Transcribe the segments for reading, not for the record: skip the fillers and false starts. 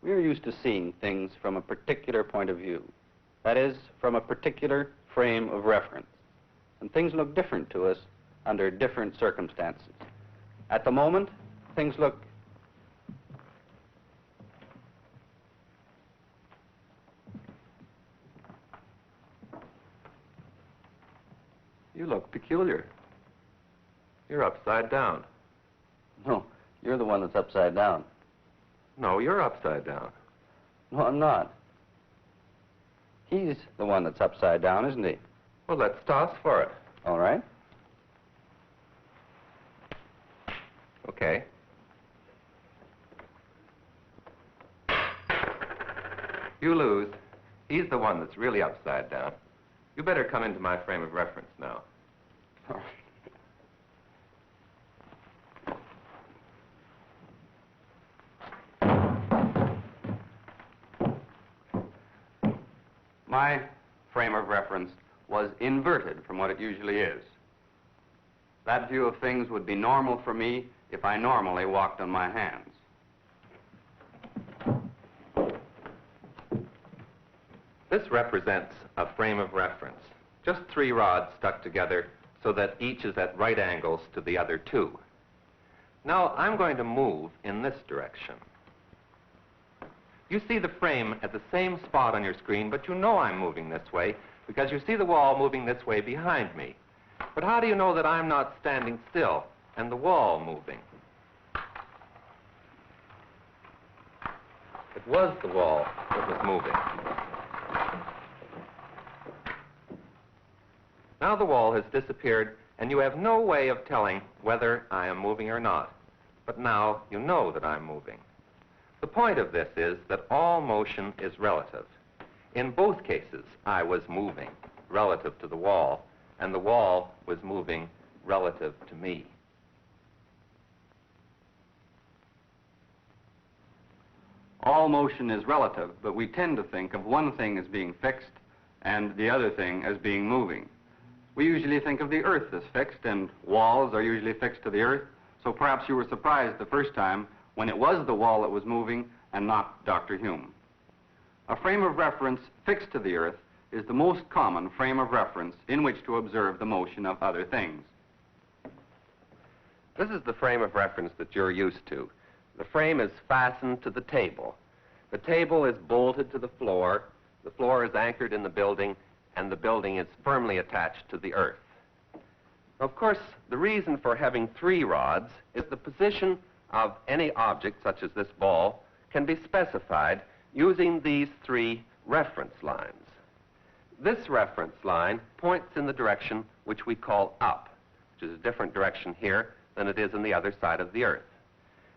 We are used to seeing things from a particular point of view. That is, from a particular frame of reference. And things look different to us under different circumstances. At the moment, things look You look peculiar. You're upside down. No, you're the one that's upside down. No, you're upside down. No, I'm not. He's the one that's upside down, isn't he? Well, let's toss for it. All right. Okay. You lose. He's the one that's really upside down. You better come into my frame of reference now. All right. My frame of reference was inverted from what it usually is. That view of things would be normal for me if I normally walked on my hands. This represents a frame of reference. Just 3 rods stuck together so that each is at right angles to the other 2. Now I'm going to move in this direction. You see the frame at the same spot on your screen, but you know I'm moving this way because you see the wall moving this way behind me. But how do you know that I'm not standing still and the wall moving? It was the wall that was moving. Now the wall has disappeared, and you have no way of telling whether I am moving or not. But now you know that I'm moving. The point of this is that all motion is relative. In both cases, I was moving relative to the wall, and the wall was moving relative to me. All motion is relative, but we tend to think of one thing as being fixed and the other thing as being moving. We usually think of the earth as fixed, and walls are usually fixed to the earth, so perhaps you were surprised the first time when it was the wall that was moving and not Dr. Hume. A frame of reference fixed to the earth is the most common frame of reference in which to observe the motion of other things. This is the frame of reference that you're used to. The frame is fastened to the table. The table is bolted to the floor is anchored in the building, and the building is firmly attached to the earth. Of course, the reason for having 3 rods is the position of any object, such as this ball, can be specified using these 3 reference lines. This reference line points in the direction which we call up, which is a different direction here than it is on the other side of the earth.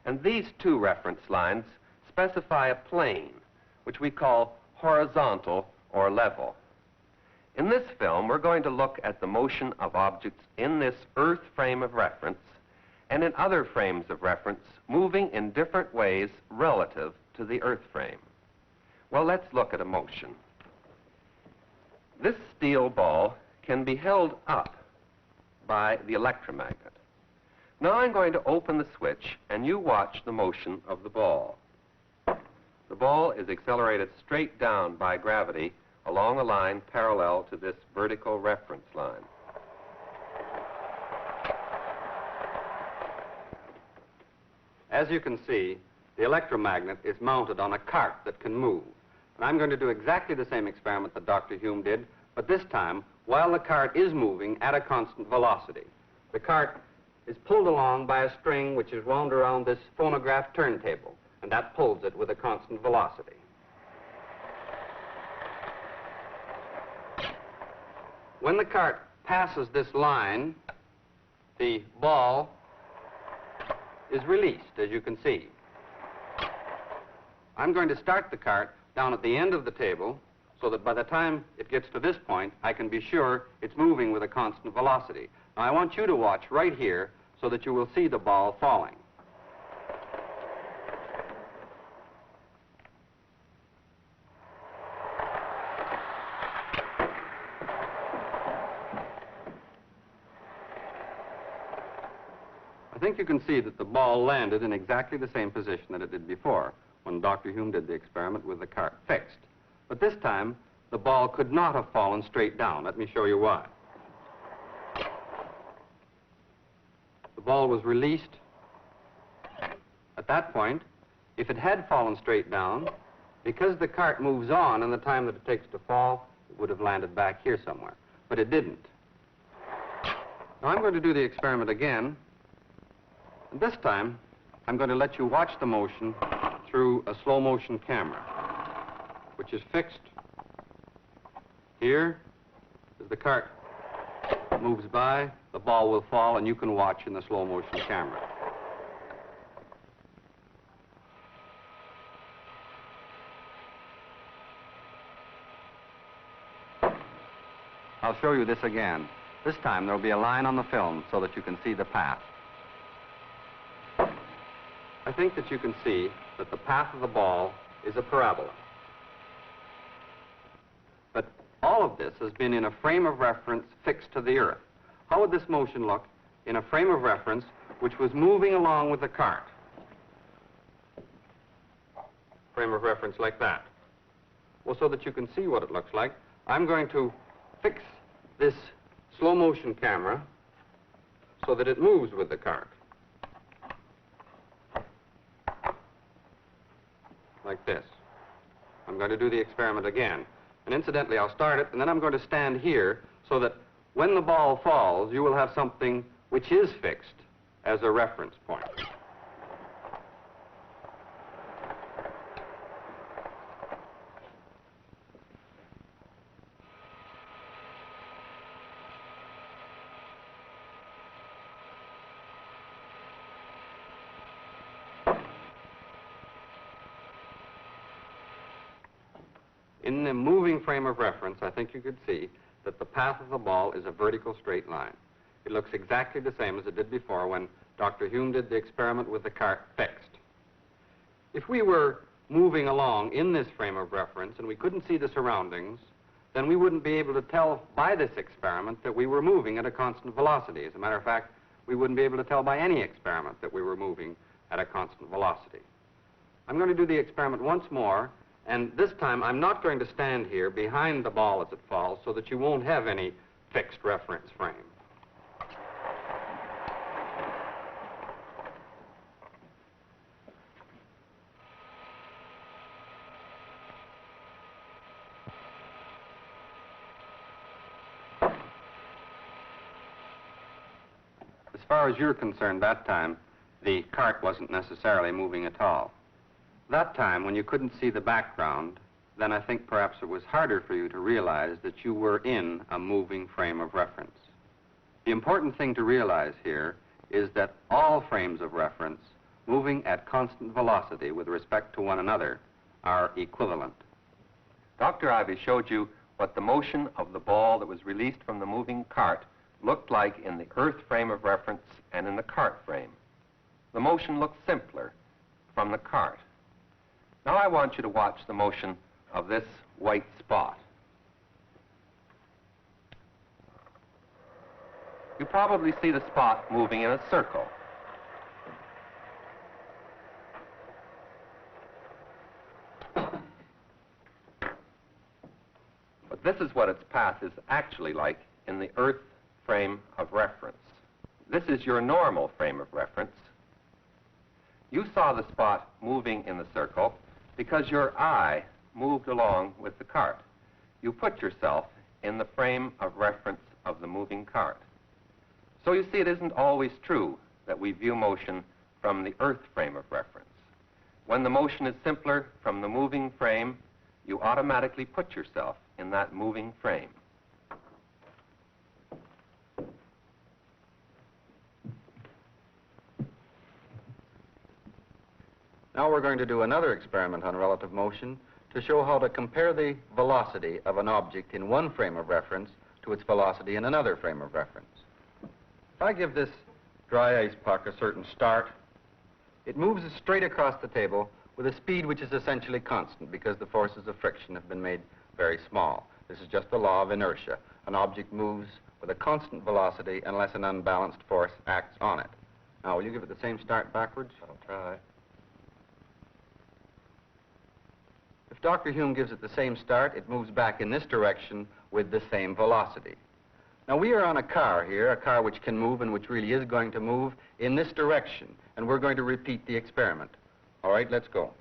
And these 2 reference lines specify a plane, which we call horizontal or level. In this film, we're going to look at the motion of objects in this earth frame of reference and in other frames of reference moving in different ways relative to the earth frame. Well, let's look at a motion. This steel ball can be held up by the electromagnet. Now I'm going to open the switch, and you watch the motion of the ball. The ball is accelerated straight down by gravity along a line parallel to this vertical reference line. As you can see, the electromagnet is mounted on a cart that can move. And I'm going to do exactly the same experiment that Dr. Hume did, but this time while the cart is moving at a constant velocity. The cart is pulled along by a string which is wound around this phonograph turntable, and that pulls it with a constant velocity. When the cart passes this line, the ball is released, as you can see. I'm going to start the cart down at the end of the table so that by the time it gets to this point, I can be sure it's moving with a constant velocity. Now, I want you to watch right here so that you will see the ball falling. I think you can see that the ball landed in exactly the same position that it did before. when Dr. Hume did the experiment with the cart fixed. But this time, the ball could not have fallen straight down. Let me show you why. The ball was released. At that point, if it had fallen straight down, because the cart moves on in the time that it takes to fall, it would have landed back here somewhere. But it didn't. Now I'm going to do the experiment again. And this time, I'm going to let you watch the motion through a slow motion camera, which is fixed here. As the cart moves by, the ball will fall, and you can watch in the slow motion camera. I'll show you this again. This time there'll be a line on the film so that you can see the path. I think that you can see that the path of the ball is a parabola. But all of this has been in a frame of reference fixed to the earth. How would this motion look in a frame of reference which was moving along with the cart? Frame of reference like that. Well, so that you can see what it looks like, I'm going to fix this slow motion camera so that it moves with the cart. Like this. I'm going to do the experiment again. And incidentally, I'll start it, and then I'm going to stand here so that when the ball falls, you will have something which is fixed as a reference point. In the moving frame of reference, I think you could see that the path of the ball is a vertical straight line. It looks exactly the same as it did before when Dr. Hume did the experiment with the cart fixed. If we were moving along in this frame of reference and we couldn't see the surroundings, then we wouldn't be able to tell by this experiment that we were moving at a constant velocity. As a matter of fact, we wouldn't be able to tell by any experiment that we were moving at a constant velocity. I'm going to do the experiment once more. And this time, I'm not going to stand here behind the ball as it falls so that you won't have any fixed reference frame. As far as you're concerned, that time, the cart wasn't necessarily moving at all. That time, when you couldn't see the background, then I think perhaps it was harder for you to realize that you were in a moving frame of reference. The important thing to realize here is that all frames of reference moving at constant velocity with respect to one another are equivalent. Dr. Ivy showed you what the motion of the ball that was released from the moving cart looked like in the earth frame of reference and in the cart frame. The motion looked simpler from the cart. Now I want you to watch the motion of this white spot. You probably see the spot moving in a circle. But this is what its path is actually like in the earth frame of reference. This is your normal frame of reference. You saw the spot moving in the circle because your eye moved along with the cart. You put yourself in the frame of reference of the moving cart. So you see, it isn't always true that we view motion from the earth frame of reference. When the motion is simpler from the moving frame, you automatically put yourself in that moving frame. Now we're going to do another experiment on relative motion to show how to compare the velocity of an object in one frame of reference to its velocity in another frame of reference. If I give this dry ice puck a certain start, it moves straight across the table with a speed which is essentially constant because the forces of friction have been made very small. This is just the law of inertia. An object moves with a constant velocity unless an unbalanced force acts on it. Now, will you give it the same start backwards? I'll try. Dr. Hume gives it the same start, it moves back in this direction with the same velocity. Now, we are on a car here, a car which can move and which really is going to move in this direction, and we're going to repeat the experiment. All right, let's go.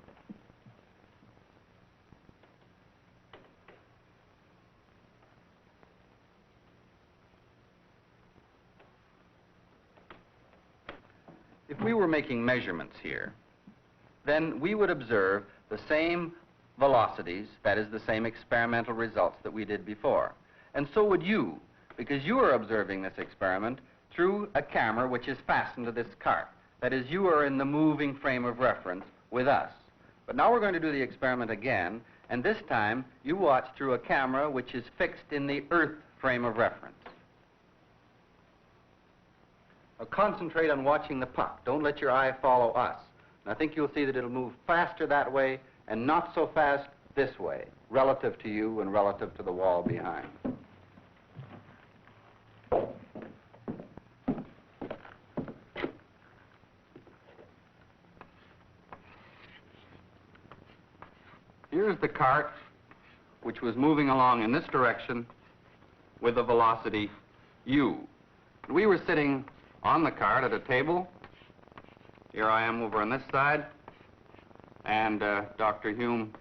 If we were making measurements here, then we would observe the same velocities, that is, the same experimental results that we did before. And so would you, because you are observing this experiment through a camera which is fastened to this cart. That is, you are in the moving frame of reference with us. But now we're going to do the experiment again, and this time you watch through a camera which is fixed in the Earth frame of reference. Now concentrate on watching the puck. Don't let your eye follow us. And I think you'll see that it'll move faster that way and not so fast this way, relative to you and relative to the wall behind. Here's the cart, which was moving along in this direction with a velocity u. We were sitting on the cart at a table. Here I am over on this side, and Dr. Hume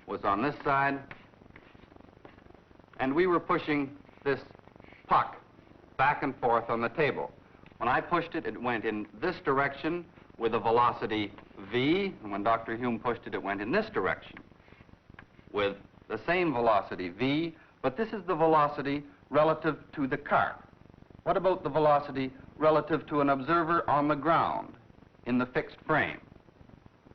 was on this side, and we were pushing this puck back and forth on the table. When I pushed it, it went in this direction with a velocity v, and when Dr. Hume pushed it, it went in this direction with the same velocity v, but this is the velocity relative to the cart. What about the velocity relative to an observer on the ground in the fixed frame?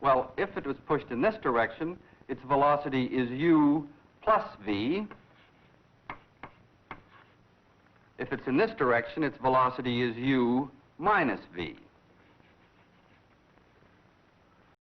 Well, if it was pushed in this direction, its velocity is u plus v. If it's in this direction, its velocity is u minus v.